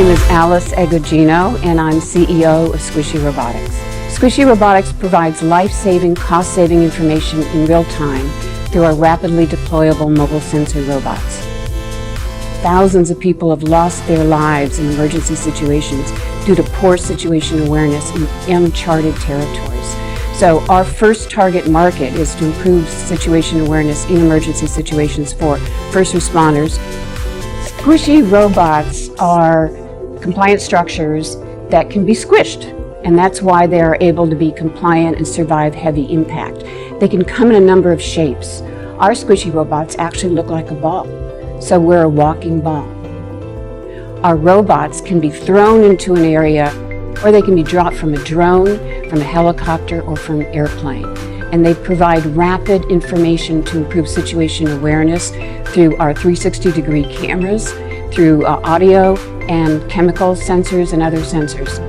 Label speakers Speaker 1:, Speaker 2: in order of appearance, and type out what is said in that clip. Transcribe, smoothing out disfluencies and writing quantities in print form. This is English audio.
Speaker 1: is Alice Agogino, and I'm CEO of Squishy Robotics. Squishy Robotics provides life-saving, cost-saving information in real time through our rapidly deployable mobile sensor robots. Thousands of people have lost their lives in emergency situations due to poor situation awareness in uncharted territories. So our first target market is to improve situation awareness in emergency situations for first responders. Squishy robots are compliant structures that can be squished, and that's why they are able to be compliant and survive heavy impact. They can come in a number of shapes. Our squishy robots actually look like a ball, so we're a walking ball. Our robots can be thrown into an area, or they can be dropped from a drone, from a helicopter, or from an airplane. And they provide rapid information to improve situation awareness through our 360-degree cameras, through audio and chemical sensors and other sensors.